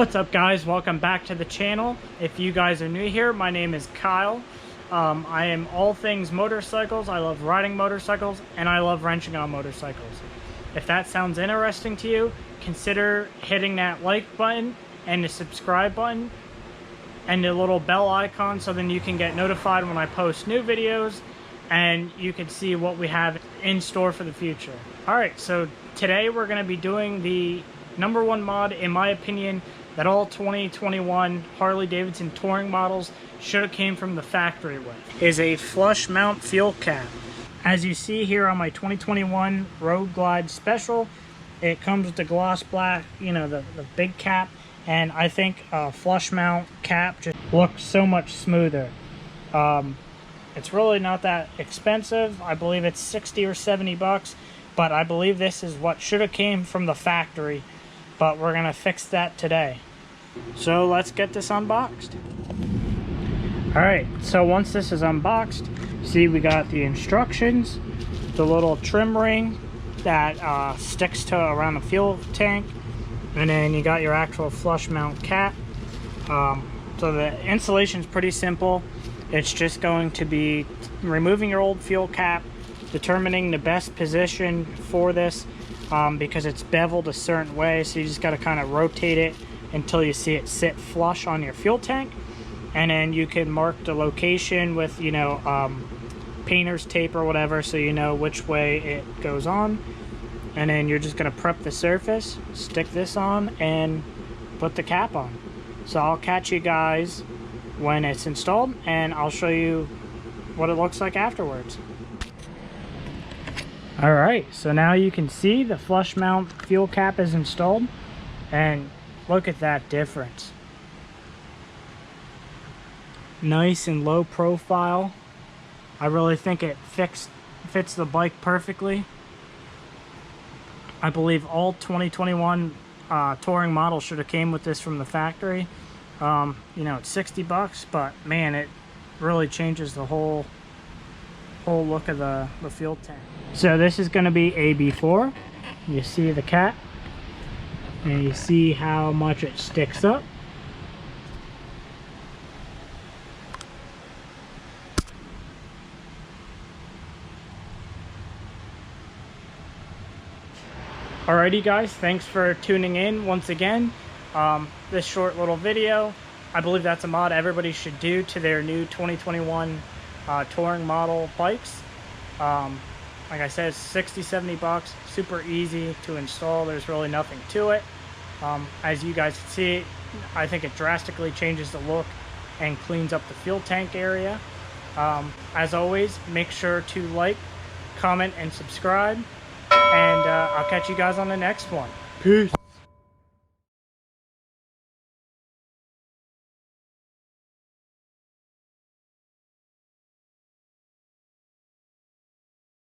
What's up, guys? Welcome back to the channel. If you guys are new here, my name is Kyle. I am all things motorcycles. I love riding motorcycles and I love wrenching on motorcycles. If that sounds interesting to you, consider hitting that like button and the subscribe button and the little bell icon so then you can get notified when I post new videos and you can see what we have in store for the future. Alright, so today we're going to be doing the #1 mod, in my opinion, that all 2021 Harley-Davidson touring models should have came from the factory with, is a flush mount fuel cap. As you see here on my 2021 Road Glide Special, it comes with the gloss black, you know, the big cap, and I think a flush mount cap just looks so much smoother. It's really not that expensive. I believe it's 60 or 70 bucks, but I believe this is what should have came from the factory, but we're gonna fix that today. So let's get this unboxed. Alright, so once this is unboxed, see we got the instructions, the little trim ring that sticks to around the fuel tank, and then you got your actual flush mount cap. So the installation is pretty simple. It's just going to be removing your old fuel cap, determining the best position for this, because it's beveled a certain way, so you just got to kind of rotate it until you see it sit flush on your fuel tank, and then you can mark the location with, you know, painter's tape or whatever, so you know which way it goes on. And then you're just going to prep the surface, stick this on, and put the cap on. So I'll catch you guys when it's installed, and I'll show you what it looks like afterwards. Alright, so now you can see the flush mount fuel cap is installed, and look at that difference. Nice and low profile. I really think it fits the bike perfectly. I believe all 2021 touring models should have came with this from the factory. You know, it's 60 bucks, but man, it really changes the whole look of the fuel tank. So this is going to be AB4. You see the cap, and you see how much it sticks up. Alrighty guys, thanks for tuning in once again. This short little video, I believe that's a mod everybody should do to their new 2021 touring model bikes. Like I said, 60-70 bucks, super easy to install. There's really nothing to it. As you guys can see, I think it drastically changes the look and cleans up the fuel tank area. As always, make sure to like, comment, and subscribe, and I'll catch you guys on the next one. Peace.